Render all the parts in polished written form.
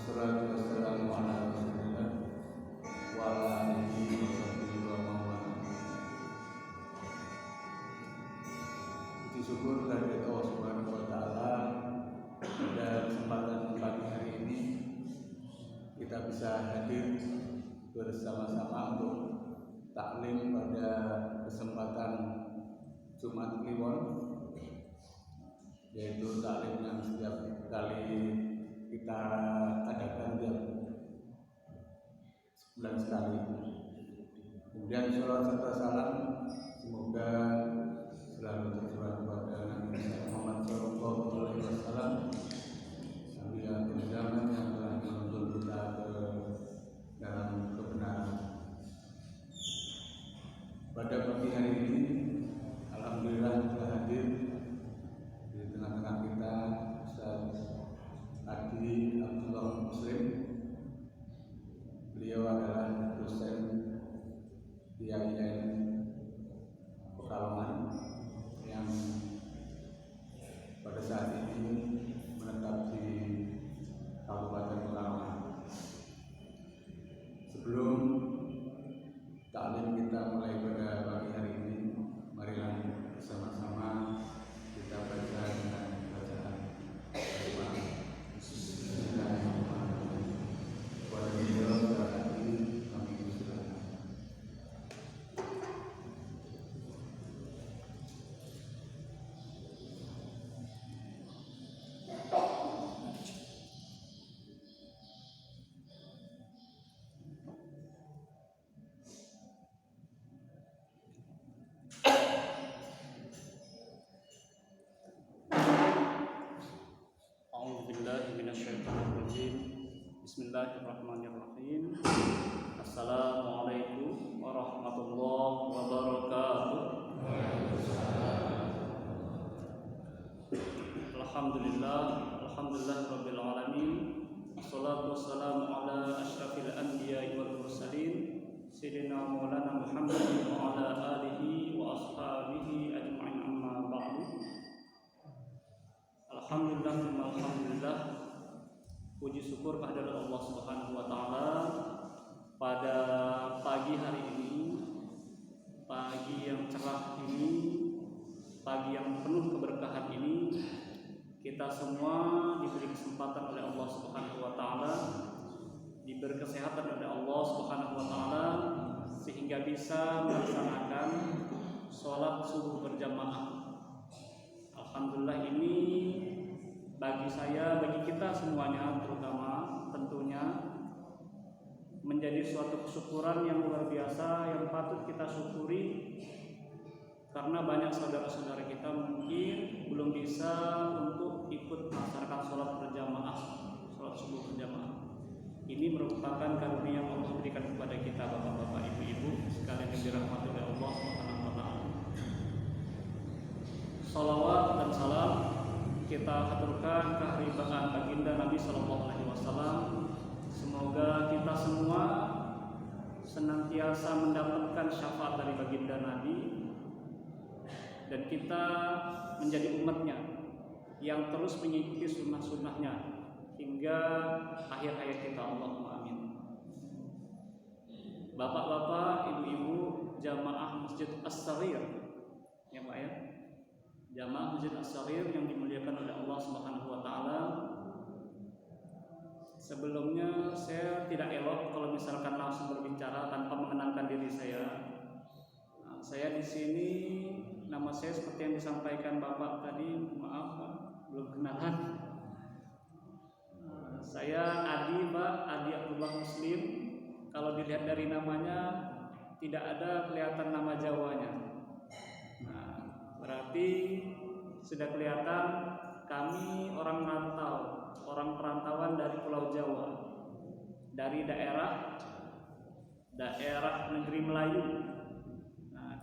Wassalatu wassalamu ala Rasulillah wa ala alihi wa sahbihi wa mawala. Puji syukur dari Allah Subhanahu wa taala, pada kesempatan pagi hari ini kita bisa hadir bersama-sama untuk taklim pada kesempatan Jumat Kliwon, yaitu taklim yang setiap kali kita adakan tiap bulan sekali. Kemudian sholawat serta salam semoga selalu tercurah kepada Nabi Muhammad SAW, Nabi akhir zaman yang telah menuntun kita ke dalam kebenaran. Pada pagi hari ini, alhamdulillah telah hadir di tengah-tengah kita Ustaz Adi Abdullah Muslim. Beliau adalah dosen di IAIN Pekalongan yang pada saat ini menetap di Kabupaten Pekalongan. Sebelum taklim kita mulai pada pagi hari ini, marilah bersama-sama kita baca dengan bacaan Al-Quran. Bismillahirrahmanirrahim. Pada beliau saat ini kami silakan. Bismillahirrahmanirrahim. Assalamualaikum warahmatullahi wabarakatuh. Alhamdulillah rabbil alamin. Wassalatu wassalamu ala asyrafil anbiya'i wal mursalin sayyidina maulana Muhammadin wa ala alihi wa ashabihi ajma'in, amma ba'du. Alhamdulillah, puji syukur kehadirat Allah Subhanahu wa taala. Pada pagi hari ini, pagi yang cerah ini, pagi yang penuh keberkahan ini, kita semua diberi kesempatan oleh Allah Subhanahu wa taala, diberi kesehatan oleh Allah Subhanahu wa taala sehingga bisa melaksanakan sholat subuh berjamaah. Alhamdulillah, ini bagi saya, bagi kita semuanya terutama tentunya menjadi suatu kesyukuran yang luar biasa yang patut kita syukuri, karena banyak saudara-saudara kita mungkin belum bisa untuk ikut melaksanakan sholat berjamaah, sholat subuh berjamaah. Ini merupakan karunia yang Allah berikan kepada kita, bapak-bapak, ibu-ibu sekalian yang dirahmati oleh Allah Subhanahu wa taala. Salawat dan salam kita haturkan kehadiran baginda Nabi Sallallahu Alaihi Wasallam. Semoga kita semua senantiasa mendapatkan syafaat dari baginda Nabi dan kita menjadi umatnya yang terus mengikuti sunnah-sunnahnya hingga akhir hayat kita. Allahumma amin. Bapak-bapak, ibu-ibu, jamaah Masjid As-Saghir, ya Pak ya, jamaah Masjid As-Saghir yang dimuliakan oleh Allah Subhanahu wa taala. Sebelumnya saya tidak elok kalau misalkan langsung berbicara tanpa mengenalkan diri saya. Saya di sini, nama saya seperti yang disampaikan Bapak tadi, maaf Pak, belum kenalan. Saya Adi, Pak, Adi Abdullah Muslim. Kalau dilihat dari namanya tidak ada kelihatan nama Jawanya. Berarti sudah kelihatan kami orang rantau, orang perantauan dari Pulau Jawa, dari daerah negeri Melayu,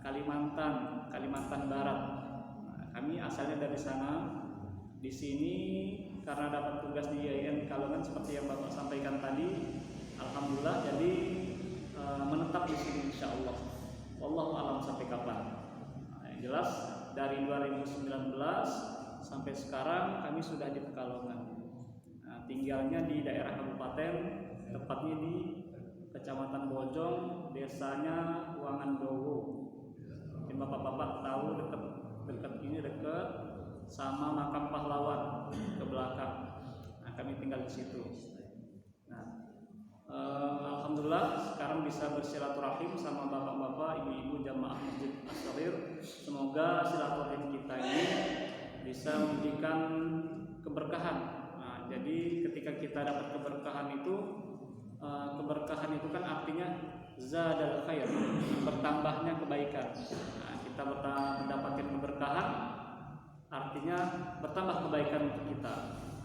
Kalimantan Barat. Kami asalnya dari sana. Di sini karena dapat tugas di IAIN Pekalongan seperti yang Bapak sampaikan tadi, alhamdulillah jadi menetap di sini insyaallah. Wallahu alam sampai kapan. Yang jelas dari 2019 sampai sekarang kami sudah di Pekalongan. tinggalnya di daerah kabupaten, tepatnya di Kecamatan Bojong, desanya Wangandowo. Mungkin bapak-bapak tahu dekat sama makam pahlawan ke belakang. Nah, kami tinggal di situ. Nah, alhamdulillah sekarang bisa bersilaturahim sama bapak-bapak, ibu-ibu jamaah Masjid As-Saghir. Semoga silaturahim kita ini bisa memberikan keberkahan. Nah, jadi ketika kita dapat keberkahan itu kan artinya zadal khair, bertambahnya kebaikan. Nah, kita mendapatkan keberkahan artinya bertambah kebaikan untuk kita.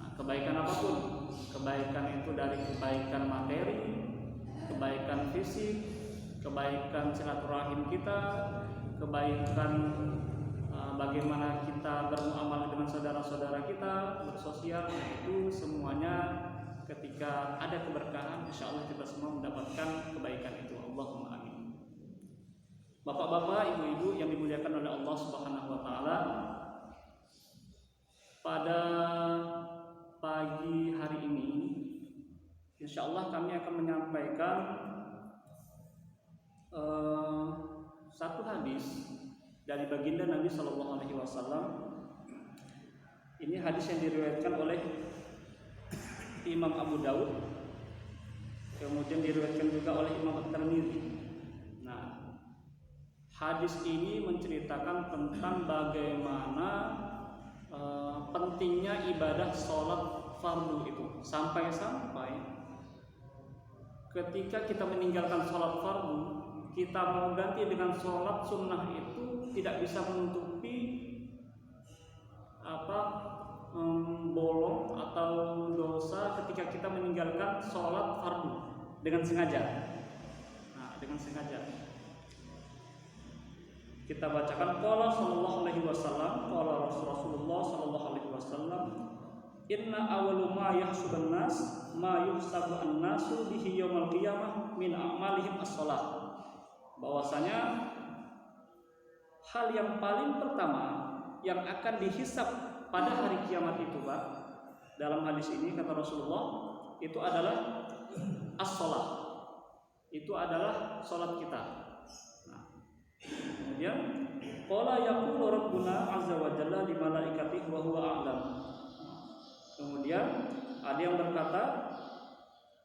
Nah, kebaikan apapun, kebaikan itu dari kebaikan materi, kebaikan fisik, kebaikan silaturahim kita, kebaikan bagaimana kita bermuamalah dengan saudara-saudara kita, bersosial, itu semuanya ketika ada keberkahan, insya Allah kita semua mendapatkan kebaikan itu. Allahumma amin. Bapak-bapak, ibu-ibu yang dimuliakan oleh Allah Subhanahu wa taala, pada pagi hari ini insya Allah kami akan menyampaikan satu hadis dari baginda Nabi Shallallahu Alaihi Wasallam. Ini hadis yang diriwayatkan oleh Imam Abu Daud, kemudian diriwayatkan juga oleh Imam At-Tirmidzi. Nah, hadis ini menceritakan tentang bagaimana pentingnya ibadah sholat fardu itu, sampai-sampai ketika kita meninggalkan sholat fardu, kita mau ganti dengan sholat sunnah itu tidak bisa menutupi bolong atau dosa ketika kita meninggalkan sholat fardu dengan sengaja. Nah, dengan sengaja kita bacakan qala sallallahu alaihi wasallam, qala Rasulullah sallallahu alaihi wasallam, inna awwalu ma yahsubun nas ma yuhsabu an-nasu bihi yaumil qiyamah min a'malihim as-shalah. Bahwasanya hal yang paling pertama yang akan dihisab pada hari kiamat itu, Pak, dalam hadis ini kata Rasulullah, itu adalah as-shalah. Itu adalah salat kita. Nah, kemudian qala yaqulu rabbuna azza wa jalla li malaikatihi wa huwa a'lam. Kemudian ada yang berkata,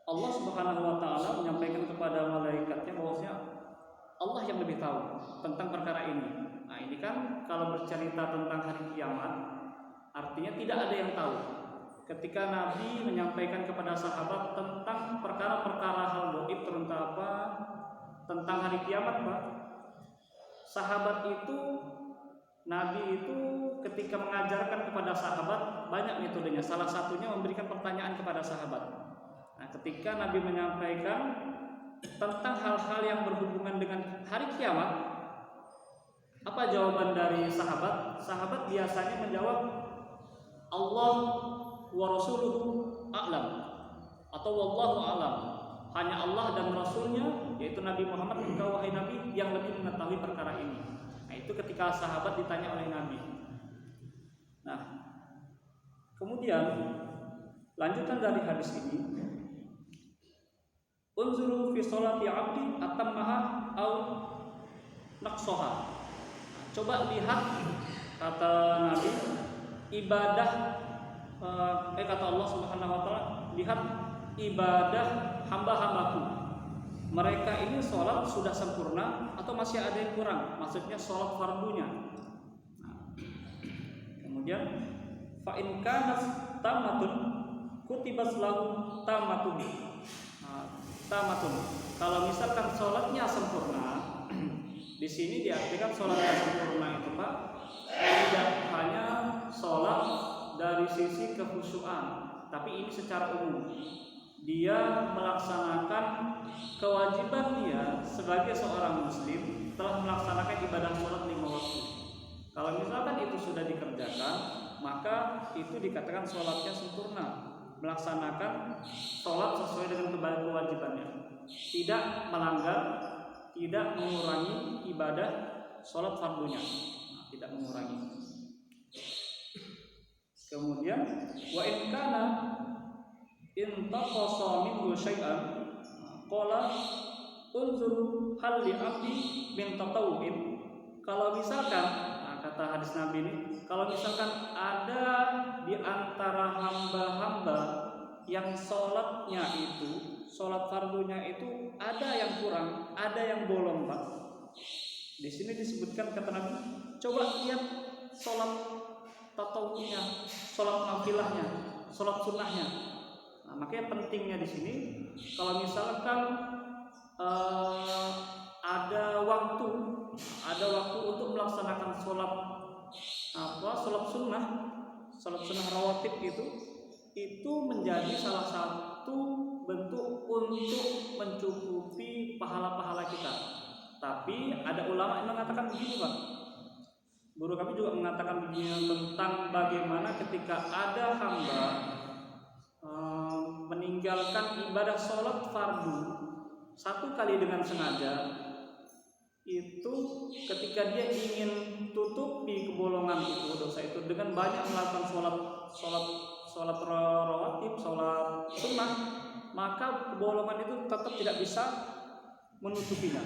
Allah Subhanahu wa taala menyampaikan kepada malaikatnya bahwasanya Allah yang lebih tahu tentang perkara ini. Nah, ini kan kalau bercerita tentang hari kiamat, artinya tidak ada yang tahu. Ketika Nabi menyampaikan kepada sahabat tentang perkara-perkara hal gaib, tentang hari kiamat, Pak, sahabat itu, Nabi itu ketika mengajarkan kepada sahabat banyak metodenya. Salah satunya memberikan pertanyaan kepada sahabat. Nah, ketika Nabi menyampaikan tentang hal-hal yang berhubungan dengan hari kiamat, apa jawaban dari sahabat? Sahabat biasanya menjawab, Allah wa rasuluhu a'lam, atau wallahu a'lam. Hanya Allah dan Rasulnya, yaitu Nabi Muhammad, engkau wahai Nabi, yang lebih mengetahui perkara ini. Nah, itu ketika sahabat ditanya oleh Nabi. Nah, kemudian lanjutan dari hadis ini, unzuru fi sholati 'abdi atammaha au naqsaha. Coba lihat, kata Nabi, ibadah kata Allah Subhanahu wa taala, lihat ibadah hamba-hambaku. Mereka ini sholat sudah sempurna atau masih ada yang kurang? Maksudnya sholat fardunya. Nah, kemudian fa in kanat tamatun kutibas lahu tamatun. Tamatun. Kalau misalkan sholatnya sempurna, di sini diartikan sholatnya sempurna itu, Pak, tidak hanya sholat dari sisi kekhusyuan, tapi ini secara umum. Dia melaksanakan kewajiban dia sebagai seorang muslim telah melaksanakan ibadah sholat 5 waktu. Kalau misalkan itu sudah dikerjakan, maka itu dikatakan sholatnya sempurna, melaksanakan sholat sesuai dengan kewajibannya, tidak melanggar, tidak mengurangi ibadah sholat fardunya, tidak mengurangi. Kemudian wa in kana intaqasa minhu syai'an qala unzur hal li abdi min tatawwu'in. Kalau misalkan, kata hadis Nabi ini, kalau misalkan ada di antara hamba-hamba yang sholatnya itu, sholat fardunya itu ada yang kurang, ada yang bolong, Pak. Di sini disebutkan kata Nabi, coba lihat sholat tatawunya, sholat nafilahnya, sholat sunnahnya. Nah, makanya pentingnya di sini, kalau misalkan ada waktu untuk melaksanakan sholat sunnah rawatib itu menjadi salah satu bentuk untuk mencukupi pahala-pahala kita. Tapi ada ulama yang mengatakan begini, Pak. Guru kami juga mengatakan begini tentang bagaimana ketika ada hamba meninggalkan ibadah sholat fardu satu kali dengan sengaja, itu ketika dia ingin tutupi kebolongan itu, dosa itu, dengan banyak melakukan sholat rawatib, sholat sunnah, maka kebolongan itu tetap tidak bisa menutupinya.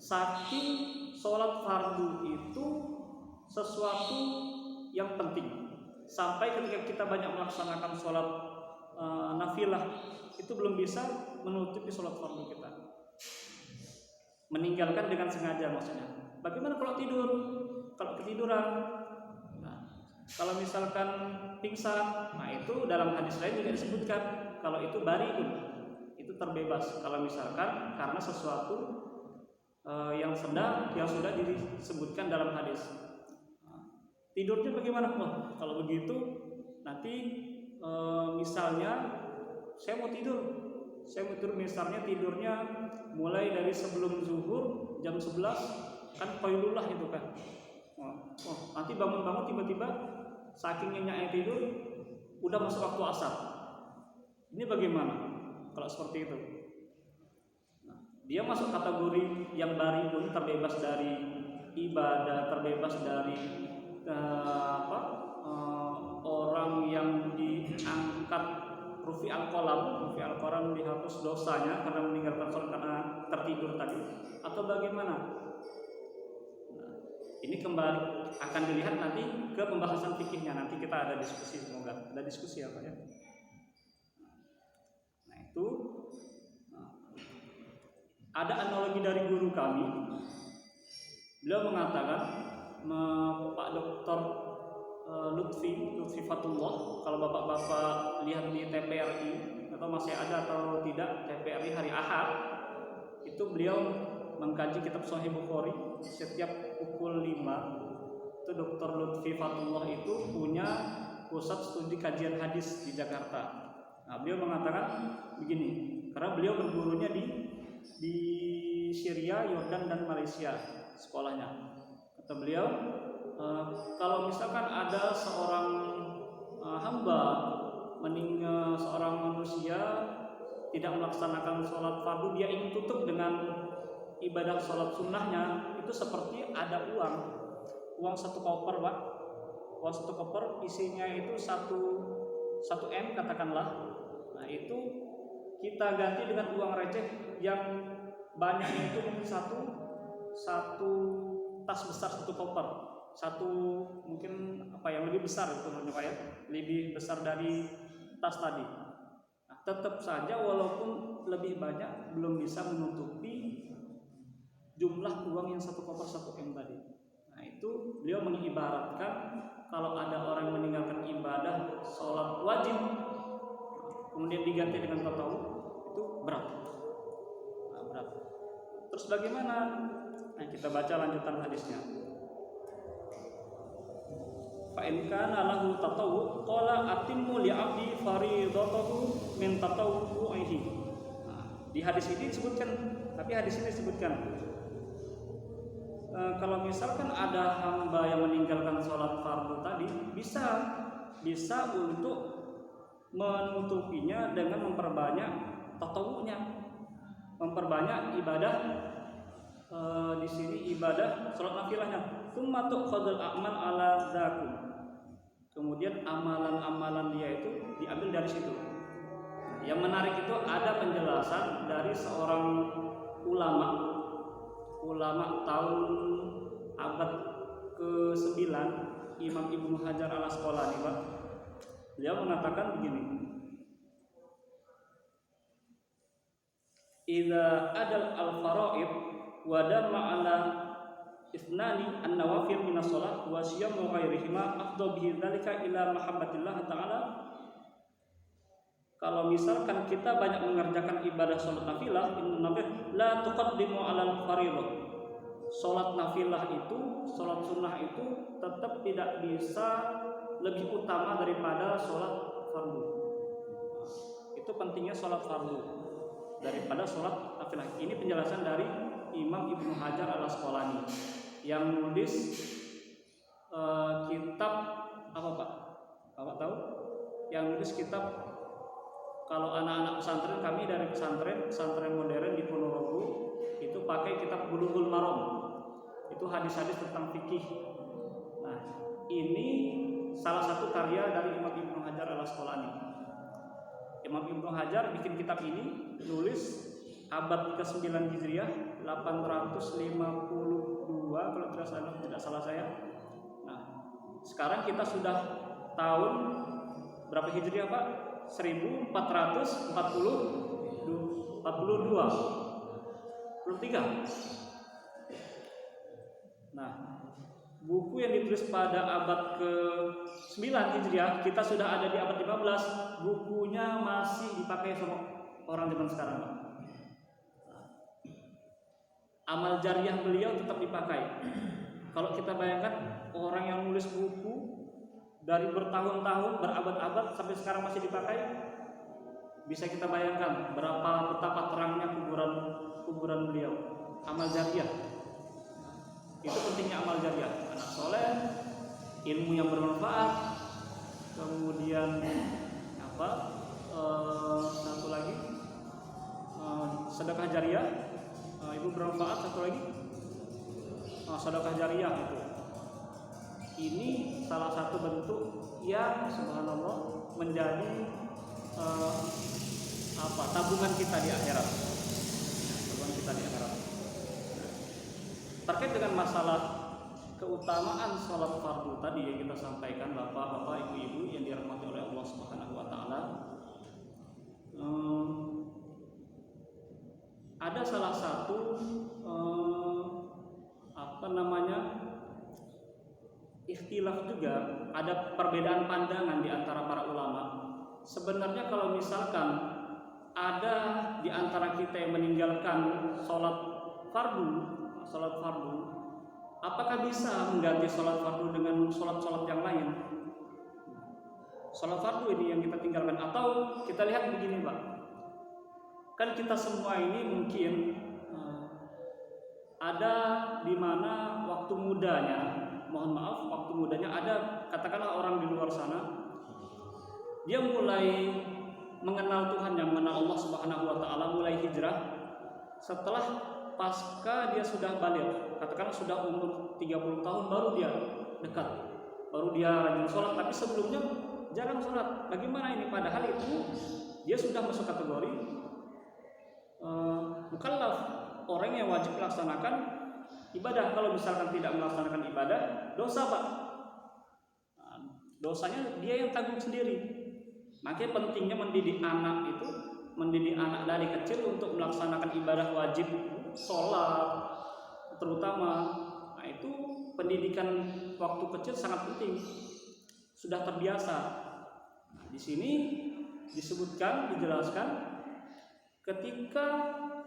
Saking sholat fardu itu sesuatu yang penting, sampai ketika kita banyak melaksanakan sholat nafilah itu belum bisa menutupi sholat fardu kita, meninggalkan dengan sengaja maksudnya. Bagaimana kalau tidur, kalau ketiduran, kalau misalkan pingsan, itu dalam hadis lain juga disebutkan kalau itu bariun, itu terbebas kalau misalkan karena sesuatu yang sudah disebutkan dalam hadis. Tidurnya bagaimana? Kalau begitu nanti misalnya saya mau tidur misalnya tidurnya mulai dari sebelum zuhur jam 11, kan qailullah itu kan. Nanti bangun-bangun tiba-tiba saking nyenyaknya tidur udah masuk waktu asar. Ini bagaimana kalau seperti itu? Dia masuk kategori yang bariun, terbebas dari ibadah, terbebas dari orang yang diangkat rufi al-qalam dihapus dosanya karena meninggalkan sholat karena tertidur tadi, atau bagaimana? Ini kembali akan dilihat nanti ke pembahasan fikihnya. Nanti kita ada diskusi, semoga ada diskusi apa ya. Itu ada analogi dari guru kami. Beliau mengatakan, Pak Dr. Lutfi Fatullah, kalau bapak-bapak lihat di TPRI atau masih ada atau tidak TPRI hari Ahad, itu beliau mengkaji kitab Sahih Bukhari setiap pukul 5. Itu Dr. Lutfi Fatullah itu punya pusat studi kajian hadis di Jakarta. Nah, beliau mengatakan begini, karena beliau bergurunya di Syria, Yordan dan Malaysia sekolahnya. Kata beliau, kalau misalkan ada seorang hamba meninggal, seorang manusia tidak melaksanakan sholat fardu, dia ingin tutup dengan ibadah sholat sunnahnya, itu seperti ada uang satu koper, Pak. Uang satu koper isinya itu satu M katakanlah. Nah, itu kita ganti dengan uang receh yang banyaknya itu mungkin satu tas besar, satu koper, satu mungkin yang lebih besar itu Pak ya, lebih besar dari tas tadi. Nah, tetap saja walaupun lebih banyak belum bisa menutupi jumlah uang yang satu koper 1 M tadi. Nah, itu beliau mengibaratkan kalau ada orang yang meninggalkan ibadah sholat wajib kemudian diganti dengan tatawuf, itu berat. Berat. Terus bagaimana? Nah, kita baca lanjutan hadisnya. Fa in kana lahu tatawwu qala atimmu li 'abdi fariidatahu min tatawwu'ihi. Nah, di hadis ini disebutkan, kalau misalkan ada hamba yang meninggalkan sholat fardu tadi, bisa untuk menutupinya dengan memperbanyak tatawunya, memperbanyak ibadah. Di sini ibadah sholat nafilahnya. Tsumma tu'khadul a'mal ala dzakum. Kemudian amalan-amalan dia itu diambil dari situ. Yang menarik itu ada penjelasan dari seorang ulama tahun abad ke-9, Imam Ibnu Hajar al-Asqalani, Pak. Beliau mengatakan begini, idza adal al-fara'id wa dama ala ithnani an-nawafil min as-shalah wa siyam wa ghairihima afdal bihi dzalika ila mahabbatillah ta'ala. Kalau misalkan kita banyak mengerjakan ibadah salat nafilah, la tuqaddimu 'alal fardhah. Salat nafilah itu, salat sunnah itu tetap tidak bisa lebih utama daripada salat fardu. Itu pentingnya salat fardu daripada salat nafilah. Ini penjelasan dari Imam Ibnu Hajar al-Asqalani yang nulis kitab apa, Pak? Bapak tahu? Yang nulis kitab, kalau anak-anak pesantren, kami dari pesantren modern di Ponorogo itu pakai kitab Bulughul Maram. Itu hadis-hadis tentang fikih. Nah, ini salah satu karya dari Imam Ibnu Hajar al-Asqalani. Imam Ibnu Hajar bikin kitab ini nulis abad ke-9 Hijriah 852 kalau tidak salah saya. Nah, sekarang kita sudah tahun berapa Hijriah, Pak? 1442. Nah, buku yang ditulis pada abad ke-9 Hijriah, kita sudah ada di abad 15, bukunya masih dipakai sama orang zaman sekarang. Amal jariah beliau tetap dipakai. Kalau kita bayangkan orang yang nulis buku dari bertahun-tahun, berabad-abad sampai sekarang masih dipakai, bisa kita bayangkan betapa terangnya kuburan beliau. Amal jariah. Itu pentingnya amal jariah. Anak soleh, ilmu yang bermanfaat, kemudian satu lagi sedekah jariah, itu bermanfaat. Satu lagi sedekah jariah itu. Ini salah satu bentuk yang subhanallah menjadi tabungan kita di akhirat. Terkait dengan masalah keutamaan sholat fardu tadi yang kita sampaikan, bapak-bapak, ibu-ibu yang dirahmati oleh Allah Subhanahu wa taala, ada salah satu ikhtilaf juga, ada perbedaan pandangan di antara para ulama. Sebenarnya kalau misalkan ada di antara kita yang meninggalkan sholat fardu, apakah bisa mengganti sholat fardu dengan sholat yang lain? Sholat fardu ini yang kita tinggalkan, atau kita lihat begini, Pak. Kan kita semua ini mungkin ada di mana waktu mudanya ada, katakanlah orang di luar sana, dia mulai mengenal Tuhan, yang mengenal Allah Subhanahu wa taala, mulai hijrah setelah pasca dia sudah balik, katakanlah sudah umur 30 tahun baru dia dekat, baru dia rajin sholat, tapi sebelumnya jarang sholat. Bagaimana ini? Padahal itu dia sudah masuk kategori mukallaf, orang yang wajib melaksanakan ibadah. Kalau misalkan tidak melaksanakan ibadah, dosa, Pak. Dosanya dia yang tanggung sendiri. Makanya pentingnya mendidik anak dari kecil untuk melaksanakan ibadah wajib, sholat terutama. Nah, itu pendidikan waktu kecil sangat penting. Sudah terbiasa. Nah, di sini dijelaskan ketika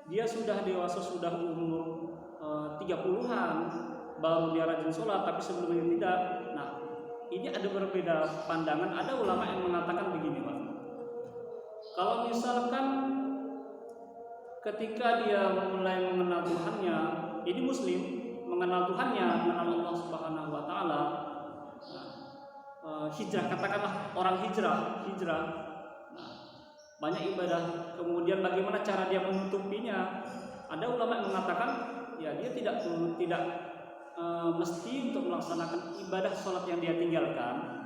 dia sudah dewasa, sudah umur 30-an, baru dia rajin sholat, tapi sebelumnya tidak. Nah, ini ada berbeda pandangan. Ada ulama yang mengatakan begini, Pak. Kalau misalkan ketika dia mulai mengenal Tuhannya, ini muslim, mengenal Tuhannya, mengenal Allah Subhanahu wa taala, hijrah, katakanlah orang hijrah. Nah, banyak ibadah, kemudian bagaimana cara dia menutupinya? Ada ulama yang mengatakan, ya dia tidak mesti untuk melaksanakan ibadah sholat yang dia tinggalkan,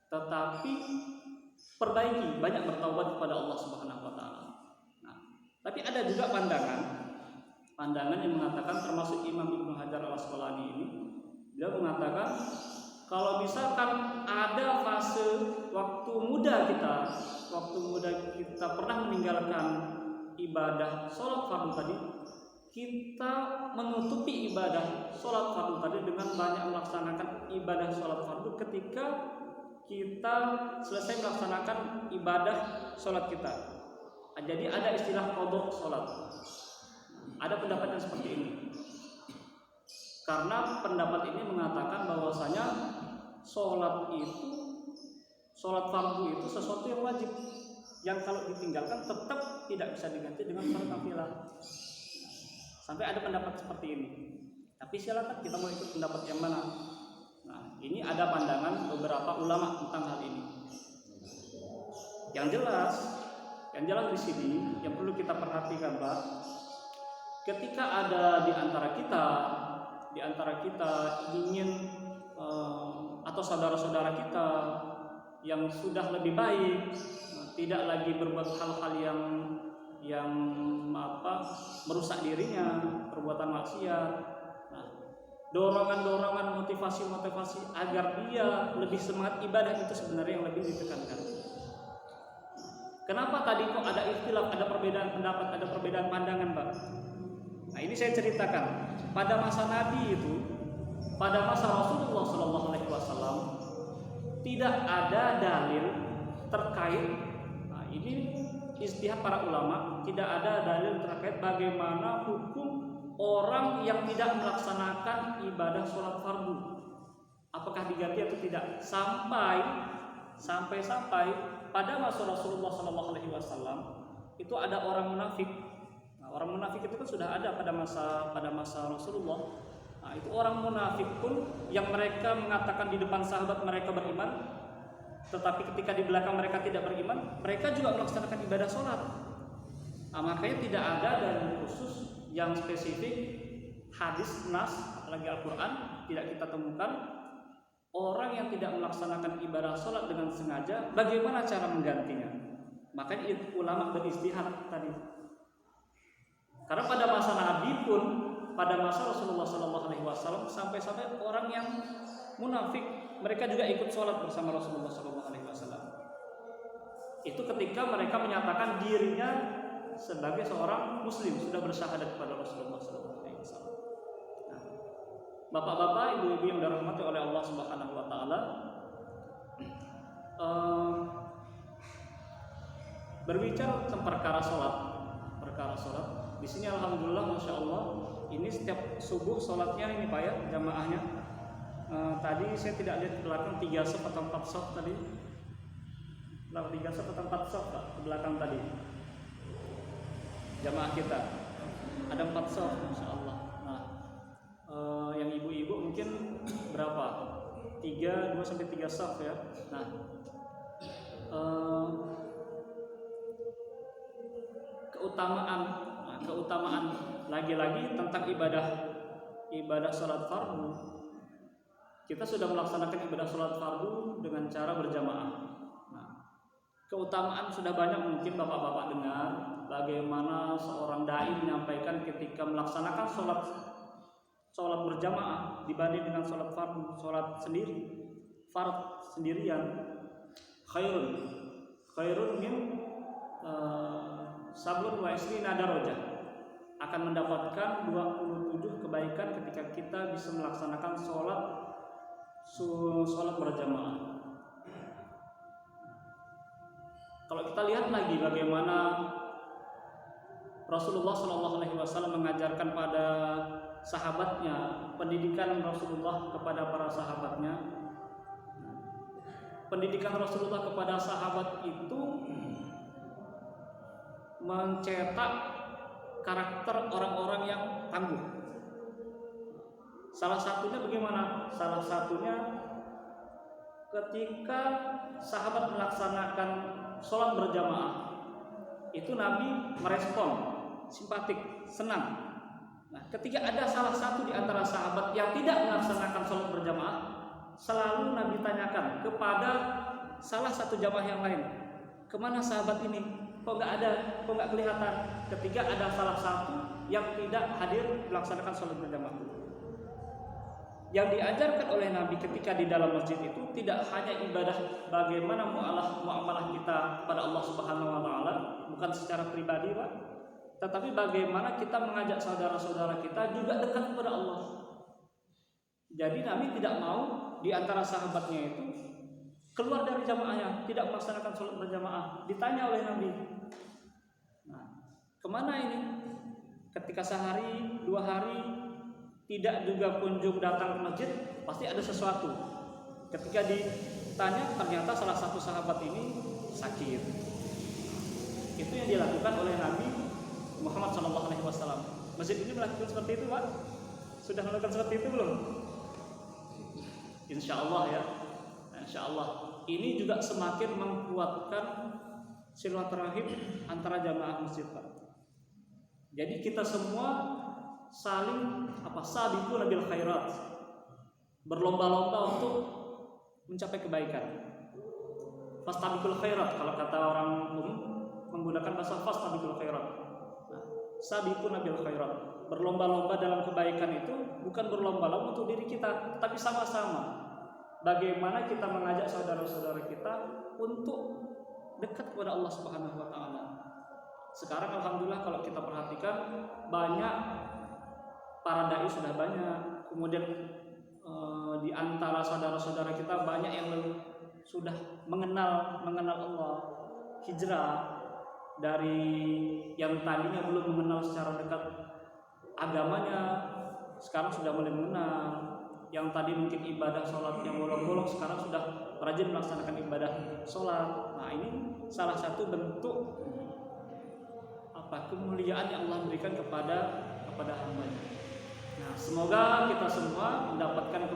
tetapi perbaiki, banyak bertaubat kepada Allah Subhanahu Tapi ada juga pandangan yang mengatakan, termasuk Imam Ibnu Hajar Al-Asqalani ini, dia mengatakan kalau misalkan ada fase waktu muda kita pernah meninggalkan ibadah sholat fardu tadi, kita menutupi ibadah sholat fardu tadi dengan banyak melaksanakan ibadah sholat fardu ketika kita selesai melaksanakan ibadah sholat kita. Jadi ada istilah qadha sholat. Ada pendapat yang seperti ini. Karena pendapat ini mengatakan bahwasanya sholat fardu itu sesuatu yang wajib, yang kalau ditinggalkan tetap tidak bisa diganti dengan sholat nafilah. Sampai ada pendapat seperti ini. Tapi silakan kita mau ikut pendapat yang mana. Nah, ini ada pandangan beberapa ulama tentang hal ini. Yang jelas di sini yang perlu kita perhatikan, Pak, ketika ada di antara kita ingin atau saudara-saudara kita yang sudah lebih baik, tidak lagi berbuat hal-hal yang merusak dirinya, perbuatan maksiat. Nah, dorongan-dorongan, motivasi agar dia lebih semangat ibadah itu sebenarnya yang lebih ditekankan. Kenapa tadi kok ada ikhtilaf, ada perbedaan pendapat, ada perbedaan pandangan, Pak? Nah, ini saya ceritakan. Pada masa Nabi itu, pada masa Rasulullah SAW, tidak ada dalil terkait. Nah, ini ijtihad para ulama, tidak ada dalil terkait bagaimana hukum orang yang tidak melaksanakan ibadah sholat fardu, apakah diganti atau tidak, sampai pada masa Rasulullah SAW itu ada orang munafik. Nah, orang munafik itu kan sudah ada pada masa Rasulullah. Nah, itu orang munafik pun yang mereka mengatakan di depan sahabat mereka beriman, tetapi ketika di belakang mereka tidak beriman, mereka juga melaksanakan ibadah sholat. Nah, makanya tidak ada dalil khusus yang spesifik, hadis, nas, apalagi Al-Quran, tidak kita temukan orang yang tidak melaksanakan ibadah sholat dengan sengaja, bagaimana cara menggantinya. Makanya ulama beristihad tadi. Karena pada masa Nabi pun, pada masa Rasulullah SAW, sampai-sampai orang yang munafik, mereka juga ikut sholat bersama Rasulullah SAW. Itu ketika mereka menyatakan dirinya sebagai seorang Muslim, sudah bersyahadat kepada Rasulullah SAW. Nah, bapak-bapak, ibu-ibu yang dirahmati oleh Allah Subhanahu Wa Taala, berbicara tentang perkara sholat. Di sini alhamdulillah, masya Allah, ini setiap subuh sholatnya ini Pak ya, jamaahnya. Tadi saya tidak lihat ke belakang 3 shaf atau 4 shaf tadi. 3 shaf atau 4 shaf Pak, ke belakang tadi. Jamaah kita ada 4 shaf, masya Allah. Nah, yang ibu-ibu mungkin berapa? 2 sampai 3 shaf ya. Nah, keutamaan lagi-lagi tentang ibadah sholat fardu. Kita sudah melaksanakan ibadah sholat fardu dengan cara berjamaah. Nah, keutamaan sudah banyak mungkin bapak-bapak dengar bagaimana seorang dai menyampaikan ketika melaksanakan sholat berjamaah dibanding dengan sholat fardu, sholat sendirian, khairun min sablun wa isrina darajah, akan mendapatkan 27 kebaikan ketika kita bisa melaksanakan sholat berjamaah. Kalau kita lihat lagi bagaimana Rasulullah SAW mengajarkan pada sahabatnya, pendidikan Rasulullah kepada para sahabatnya. Pendidikan Rasulullah kepada sahabat itu mencetak karakter orang-orang yang tangguh. Salah satunya bagaimana? Salah satunya ketika sahabat melaksanakan sholat berjamaah, itu Nabi merespon, simpatik, senang. Nah, ketika ada salah satu di antara sahabat yang tidak melaksanakan sholat berjamaah, selalu Nabi tanyakan kepada salah satu jamaah yang lain, kemana sahabat ini? kok nggak kelihatan. Ketika ada salah satu yang tidak hadir melaksanakan sholat berjamaah. Yang diajarkan oleh Nabi ketika di dalam masjid itu tidak hanya ibadah bagaimana muamalah kita pada Allah Subhanahu wa taala, bukan secara pribadi, Pak, tetapi bagaimana kita mengajak saudara-saudara kita juga dekat kepada Allah. Jadi Nabi tidak mau di antara sahabatnya itu keluar dari jamaahnya, tidak melaksanakan sholat berjamaah. Ditanya oleh Nabi, nah, kemana ini? Ketika sehari, 2 hari tidak juga kunjung datang ke masjid, pasti ada sesuatu. Ketika ditanya, ternyata salah satu sahabat ini sakit. Itu yang dilakukan oleh Nabi Muhammad SAW. Masjid ini melakukan seperti itu, Pak? Sudah melakukan seperti itu belum? Insya Allah ya. Insya Allah. Ini juga semakin menguatkan silaturahim antara jamaah masjid, Pak. Jadi kita semua saling sabiquna bil khairat, berlomba-lomba untuk mencapai kebaikan. Fastabiqul khairat, kalau kata orang menggunakan bahasa fastabiqul khairat. Nah, sabiquna bil khairat, berlomba-lomba dalam kebaikan itu bukan berlomba-lomba untuk diri kita, tapi sama-sama bagaimana kita mengajak saudara-saudara kita untuk dekat kepada Allah Subhanahu wa taala. Sekarang alhamdulillah kalau kita perhatikan banyak para dai sudah banyak, kemudian di antara saudara-saudara kita banyak yang sudah mengenal Allah, hijrah dari yang tadinya belum mengenal secara dekat agamanya, sekarang sudah mulai mengenal. Yang tadi mungkin ibadah sholat yang bolong-bolong, sekarang sudah rajin melaksanakan ibadah sholat. Nah, ini salah satu bentuk kemuliaan yang Allah berikan kepada hamba-Nya. Nah, semoga kita semua mendapatkan